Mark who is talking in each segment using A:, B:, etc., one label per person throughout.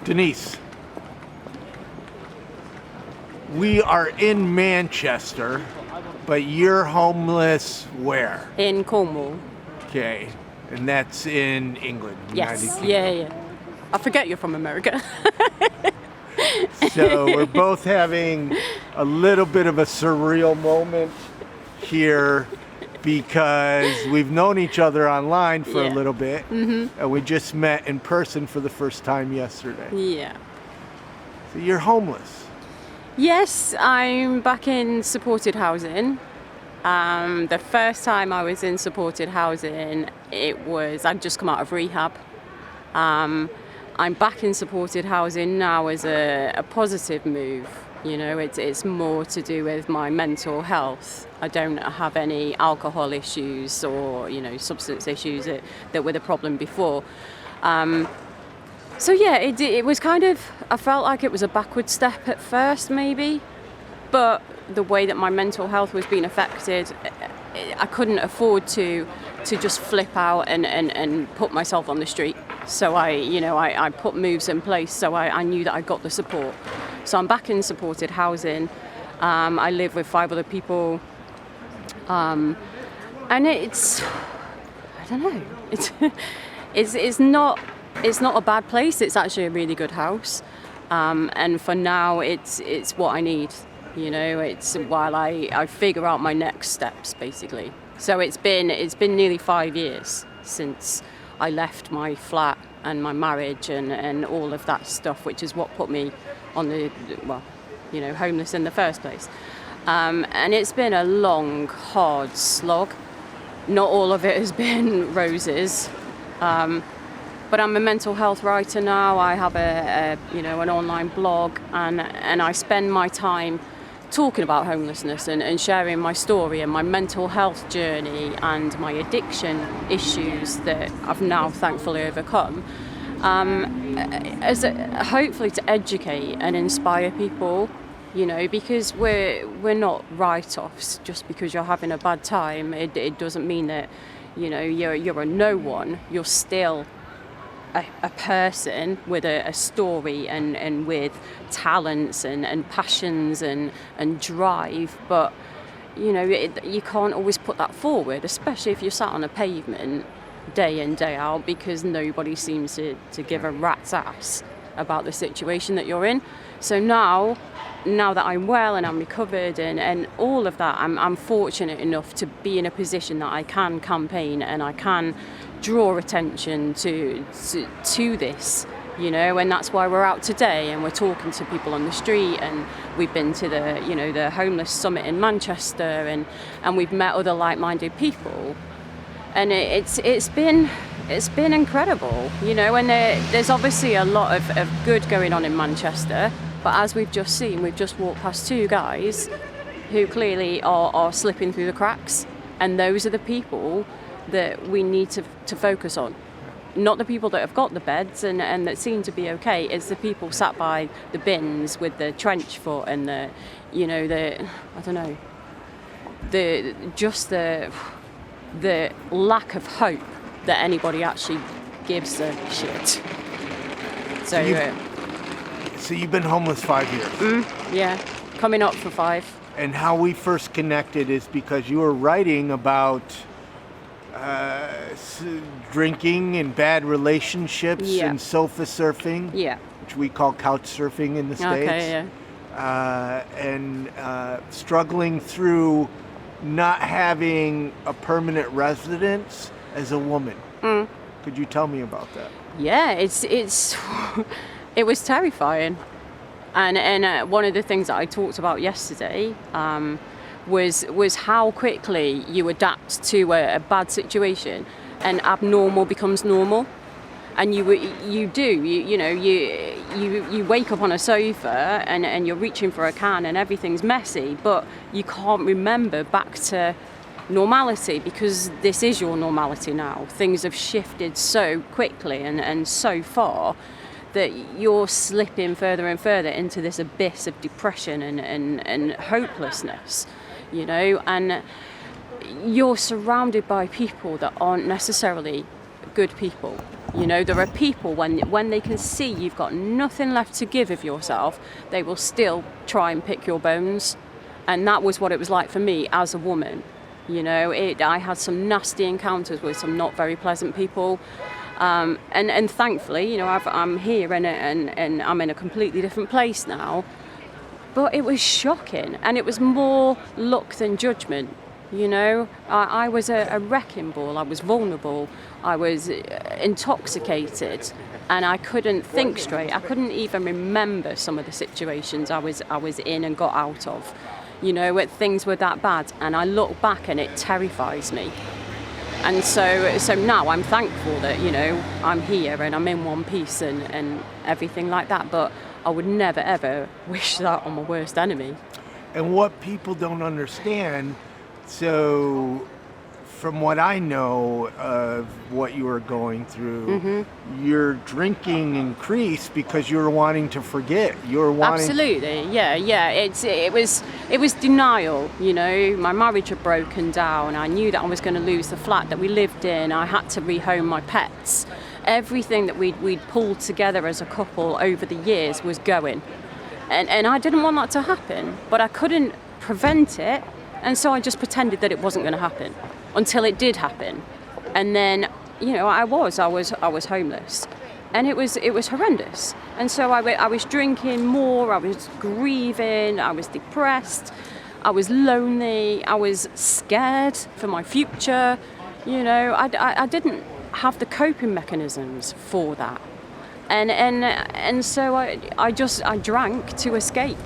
A: Denise, we are in Manchester, but you're homeless where?
B: In Cornwall.
A: Okay, and that's in England.
B: Yes.
A: United Kingdom.
B: Yeah. I forget you're from America.
A: So we're both having a little bit of a surreal moment here because we've known each other online for a little bit, and we just met in person for the first time yesterday.
B: Yeah.
A: So you're homeless.
B: Yes, I'm back in supported housing. The first time I was in supported housing, I'd just come out of rehab. I'm back in supported housing now as a positive move. You know, it's more to do with my mental health. I don't have any alcohol issues or, substance issues that were the problem before. So yeah, it was kind of, I felt like it was a backward step at first maybe, but the way that my mental health was being affected, I couldn't afford to just flip out and put myself on the street. So I put moves in place so I knew that I got the support. So I'm back in supported housing. I live with 5 other people. And it's, I don't know, it's not a bad place. It's actually a really good house. And for now, it's what I need. It's while I figure out my next steps, basically. So it's been nearly 5 years since I left my flat and my marriage and all of that stuff, which is what put me on homeless in the first place. And it's been a long, hard slog. Not all of it has been roses. But I'm a mental health writer now. I have an online blog, and I spend my time talking about homelessness and sharing my story and my mental health journey and my addiction issues that I've now thankfully overcome, hopefully to educate and inspire people, because we're not write-offs. Just because you're having a bad time, it doesn't mean that you're a no one. You're still a person with a story and with talents and passions and drive, but you can't always put that forward, especially if you're sat on a pavement day in, day out, because nobody seems to give a rat's ass about the situation that you're in. So now that I'm well and I'm recovered and all of that, I'm fortunate enough to be in a position that I can campaign and I can draw attention to this, and that's why we're out today and we're talking to people on the street, and we've been to the homeless summit in Manchester, and we've met other like-minded people, and it's been incredible, and there's obviously a lot of good going on in Manchester, but as we've just seen, we've just walked past 2 guys who clearly are slipping through the cracks, and those are the people that we need to focus on. Not the people that have got the beds and that seem to be okay. It's the people sat by the bins with the trench foot and the lack of hope that anybody actually gives a shit.
A: So you've been homeless 5 years?
B: Yeah, coming up for 5.
A: And how we first connected is because you were writing about drinking and bad relationships and sofa surfing, which we call couch surfing in the States.
B: Okay,
A: and struggling through not having a permanent residence as a woman. Could you tell me about that?
B: Yeah, it was terrifying, and one of the things that I talked about yesterday was how quickly you adapt to a bad situation, and abnormal becomes normal. And you wake up on a sofa and you're reaching for a can and everything's messy, but you can't remember back to normality because this is your normality now. Things have shifted so quickly and so far that you're slipping further and further into this abyss of depression and hopelessness, and you're surrounded by people that aren't necessarily good people. You know, there are people when they can see you've got nothing left to give of yourself, they will still try and pick your bones. And that was what it was like for me as a woman. You know, I had some nasty encounters with some not very pleasant people. And thankfully, you know, I'm here and I'm in a completely different place now. But it was shocking, and it was more luck than judgment. You know, I was a wrecking ball. I was vulnerable. I was intoxicated, and I couldn't think straight. I couldn't even remember some of the situations I was in and got out of. You know, things were that bad, and I look back and it terrifies me. And so now I'm thankful that, you know, I'm here and I'm in one piece and everything like that. But I would never, ever wish that on my worst enemy.
A: And what people don't understand, so from what I know of what you were going through, your drinking increased because you were wanting to forget. You were wanting.
B: Absolutely, yeah. It was denial. You know, my marriage had broken down. I knew that I was going to lose the flat that we lived in. I had to rehome my pets. Everything that we'd pulled together as a couple over the years was going, and I didn't want that to happen, but I couldn't prevent it, and so I just pretended that it wasn't going to happen until it did happen. And then, you know, I was homeless, and it was horrendous. And so I was drinking more, I was grieving, I was depressed, I was lonely, I was scared for my future. You know, I didn't have the coping mechanisms for that, and so I drank to escape.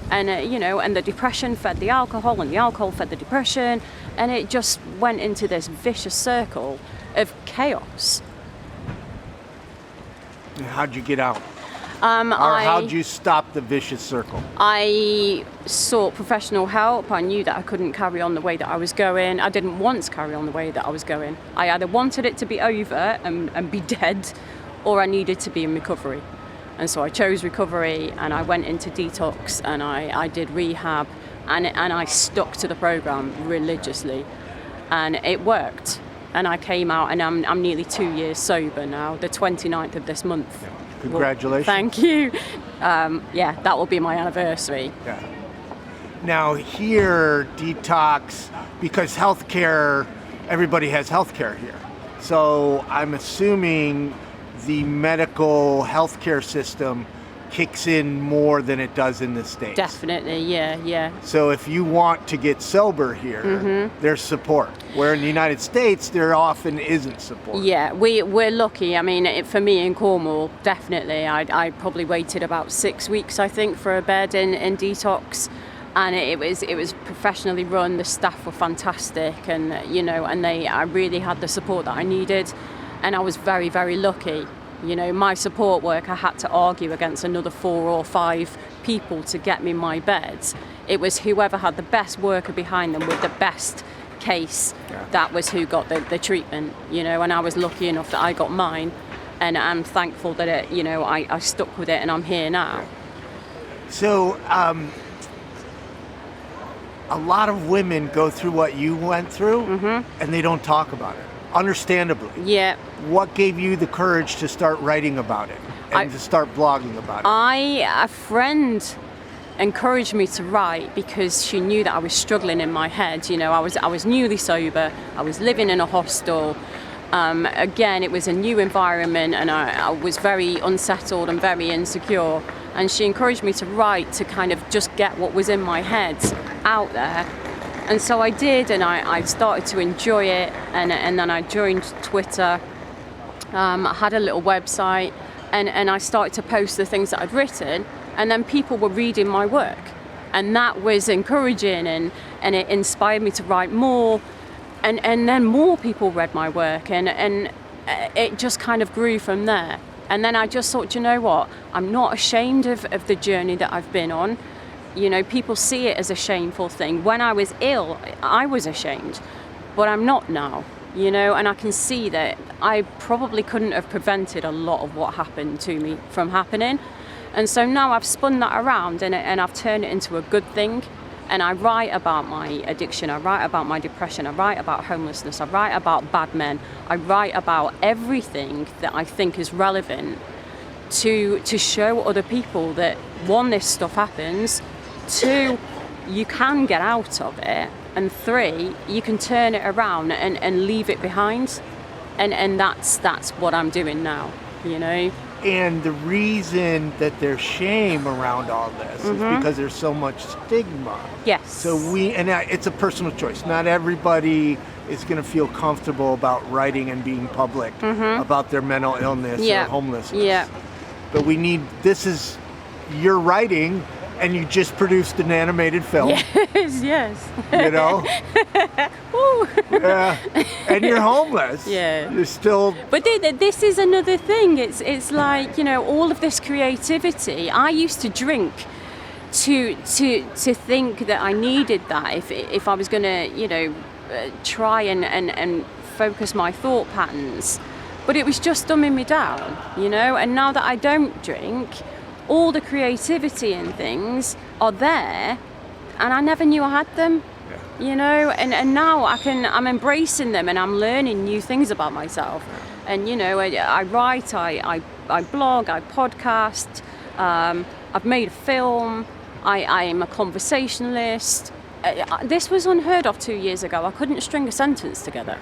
B: And, you know, and the depression fed the alcohol, and the alcohol fed the depression, and it just went into this vicious circle of chaos.
A: How'd you get out? How'd you stop the vicious circle?
B: I sought professional help. I knew that I couldn't carry on the way that I was going. I didn't want to carry on the way that I was going. I either wanted it to be over and be dead, or I needed to be in recovery. And so I chose recovery, and I went into detox, and I did rehab, and I stuck to the program religiously, and it worked. And I came out, and I'm nearly 2 years sober now, the 29th of this month.
A: Congratulations.
B: Well, thank you. Yeah, that will be my anniversary.
A: Yeah. Now here, detox, because healthcare, everybody has healthcare here. So I'm assuming the medical healthcare system kicks in more than it does in the States.
B: Definitely, yeah.
A: So if you want to get sober here, there's support. Where in the United States, there often isn't support.
B: Yeah, we're lucky. I mean, for me in Cornwall, definitely. I probably waited about 6 weeks, I think, for a bed in detox. And it was professionally run. The staff were fantastic, and you know, I really had the support that I needed. And I was very, very lucky. You know, my support work, I had to argue against another 4 or 5 people to get me my beds. It was whoever had the best worker behind them with the best case, that was who got the treatment, you know, and I was lucky enough that I got mine, and I'm thankful that I stuck with it, and I'm here now.
A: So, a lot of women go through what you went through, and they don't talk about it. Understandably.
B: Yeah.
A: What gave you the courage to start writing about it and to start blogging about it?
B: A friend encouraged me to write because she knew that I was struggling in my head. You know, I was newly sober. I was living in a hostel. Again, it was a new environment, and I was very unsettled and very insecure. And she encouraged me to write, to kind of just get what was in my head out there. And so I did, and I started to enjoy it, and then I joined Twitter. I had a little website, and I started to post the things that I'd written, and then people were reading my work, and that was encouraging, and it inspired me to write more, and then more people read my work, and it just kind of grew from there. And then I just thought, you know what, I'm not ashamed of the journey that I've been on. You know, people see it as a shameful thing. When I was ill, I was ashamed, but I'm not now, you know, and I can see that I probably couldn't have prevented a lot of what happened to me from happening. And so now I've spun that around, and I've turned it into a good thing, And I write about my addiction, I write about my depression, I write about homelessness, I write about bad men, I write about everything that I think is relevant to show other people that, one, this stuff happens, two, you can get out of it, and three, you can turn it around and leave it behind. And that's what I'm doing now, you know.
A: And the reason that there's shame around all this is because there's so much stigma.
B: Yes.
A: So it's a personal choice. Not everybody is going to feel comfortable about writing and being public about their mental illness or homelessness.
B: Yeah.
A: But you're writing, and you just produced an animated film.
B: Yes.
A: You know? Yeah. And you're homeless.
B: Yeah.
A: You're still...
B: But this is another thing. It's like, you know, all of this creativity. I used to drink to think that I needed that if I was going to, you know, try and focus my thought patterns. But it was just dumbing me down, you know? And now that I don't drink, all the creativity and things are there, and I never knew I had them, you know, and now I'm embracing them, and I'm learning new things about myself. And, you know, I write, I blog, I podcast, I've made a film, I am a conversationalist. This was unheard of 2 years ago. I couldn't string a sentence together.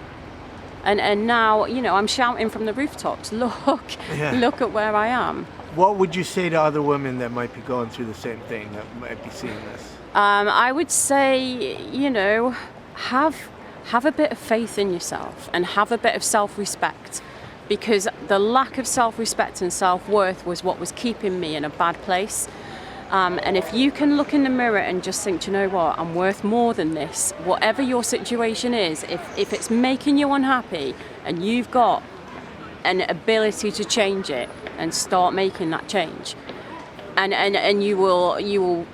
B: And now, you know, I'm shouting from the rooftops, look at where I am.
A: What would you say to other women that might be going through the same thing, that might be seeing this?
B: I would say, you know, have a bit of faith in yourself and have a bit of self-respect, because the lack of self-respect and self-worth was what was keeping me in a bad place. And if you can look in the mirror and just think, you know what, I'm worth more than this, whatever your situation is, if it's making you unhappy and you've got an ability to change it and start making that change, and you will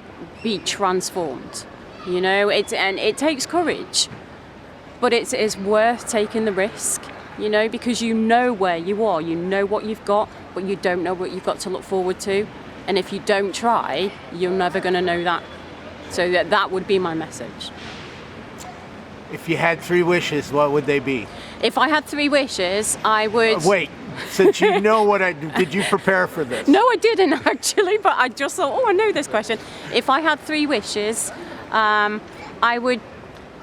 B: be transformed, you know. It takes courage, but it's worth taking the risk, you know, because you know where you are, you know what you've got, but you don't know what you've got to look forward to. And if you don't try, you're never going to know that. So that would be my message.
A: If you had 3 wishes, what would they be?
B: If I had 3 wishes, I would...
A: Wait, since you know did you prepare for this?
B: No, I didn't actually, but I just thought, I know this question. If I had 3 wishes, I would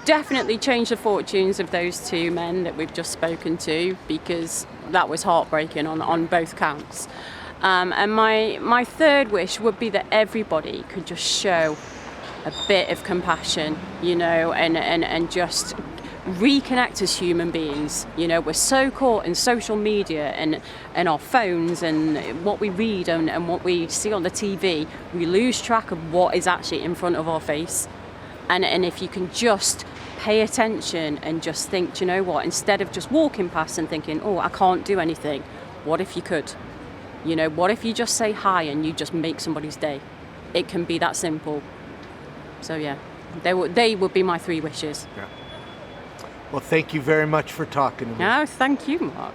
B: definitely change the fortunes of those 2 men that we've just spoken to, because that was heartbreaking on both counts. And my 3rd wish would be that everybody could just show a bit of compassion, you know, and just reconnect as human beings. You know, we're so caught in social media and our phones and what we read and what we see on the TV, we lose track of what is actually in front of our face. And if you can just pay attention and just think, you know what, instead of just walking past and thinking, oh, I can't do anything, what if you could? You know, what if you just say hi and you just make somebody's day? It can be that simple. So yeah, they would be my 3 wishes.
A: Yeah. Well, thank you very much for talking to me.
B: No, thank you, Mark.